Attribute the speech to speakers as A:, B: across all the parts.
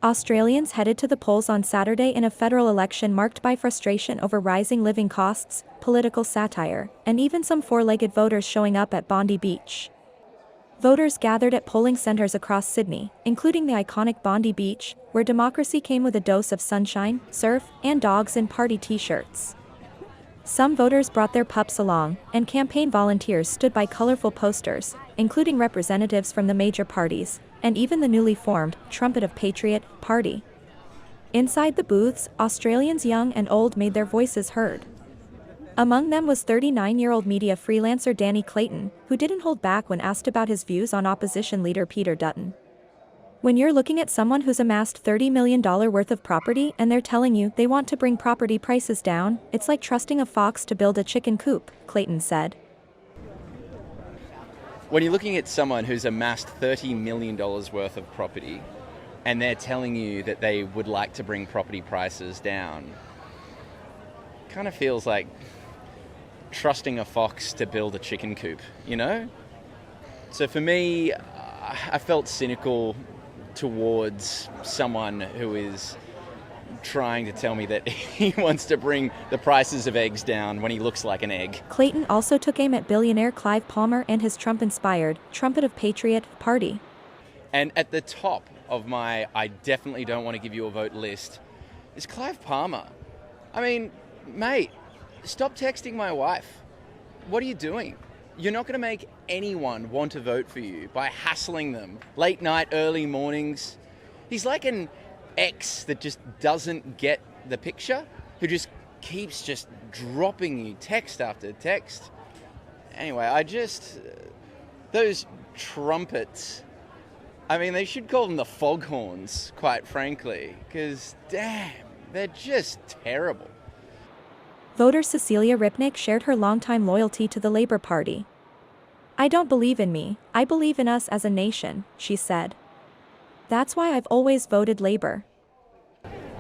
A: Australians headed to the polls on Saturday in a federal election marked by frustration over rising living costs, political satire, and even some four-legged voters showing up at Bondi Beach. Voters gathered at polling centres across Sydney, including the iconic Bondi Beach, where democracy came with a dose of sunshine, surf, and dogs in party t-shirts. Some voters brought their pups along, and campaign volunteers stood by colourful posters, including representatives from the major parties, and even the newly formed Trumpet of Patriot Party. Inside the booths, Australians young and old made their voices heard. Among them was 39-year-old media freelancer Danny Clayton, who didn't hold back when asked about his views on opposition leader Peter Dutton. When you're looking at someone who's amassed $30 million worth of property and they're telling you they want to bring property prices down, it's like trusting a fox to build a chicken coop, Clayton said.
B: When you're looking at someone who's amassed $30 million worth of property and they're telling you that they would like to bring property prices down, it kind of feels like trusting a fox to build a chicken coop, you know? So for me, I felt cynical towards someone who is trying to tell me that he wants to bring the prices of eggs down when he looks like an egg.
A: Clayton also took aim at billionaire Clive Palmer and his Trump-inspired Trumpet of Patriot Party.
B: And at the top of my I definitely don't want to give you a vote list is Clive Palmer. I mean, mate, stop texting my wife. What are you doing? You're not going to make anyone want to vote for you by hassling them late night, early mornings. He's like an ex that just doesn't get the picture, who just keeps just dropping you text after text. Anyway, those trumpets, I mean, they should call them the foghorns, quite frankly, because damn, they're just terrible.
A: Voter Cecilia Ripnick shared her longtime loyalty to the Labour Party. "I don't believe in me, I believe in us as a nation," she said. "That's why I've always voted Labour."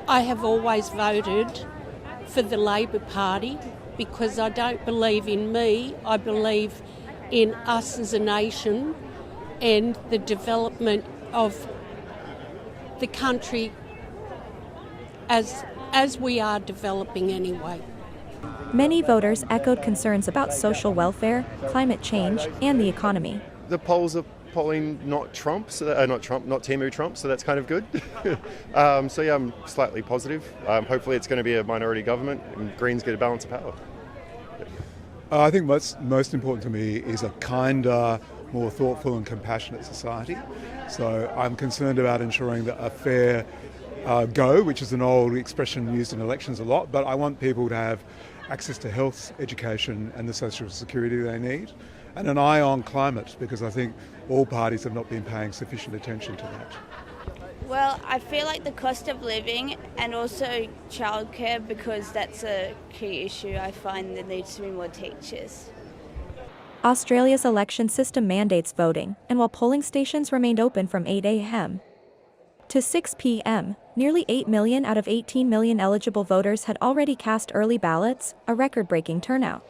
C: I have always voted for the Labor Party because I don't believe in me, I believe in us as a nation and the development of the country as we are developing anyway.
A: Many voters echoed concerns about social welfare, climate change, and the economy.
D: The polls are polling not Timu Trump, so that's kind of good. So yeah, I'm slightly positive. Hopefully it's going to be a minority government and Greens get a balance of power.
E: I think what's most important to me is a kinder, more thoughtful and compassionate society. So I'm concerned about ensuring that a fair go, which is an old expression used in elections a lot, but I want people to have access to health, education and the social security they need, and an eye on climate, because I think all parties have not been paying sufficient attention to that.
F: Well, I feel like the cost of living and also childcare, because that's a key issue. I find there needs to be more teachers.
A: Australia's election system mandates voting, and while polling stations remained open from 8 a.m. to 6 p.m., nearly 8 million out of 18 million eligible voters had already cast early ballots, a record-breaking turnout.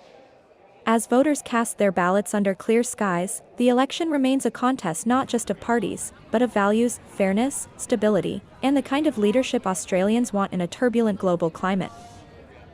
A: As voters cast their ballots under clear skies, the election remains a contest not just of parties, but of values, fairness, stability, and the kind of leadership Australians want in a turbulent global climate.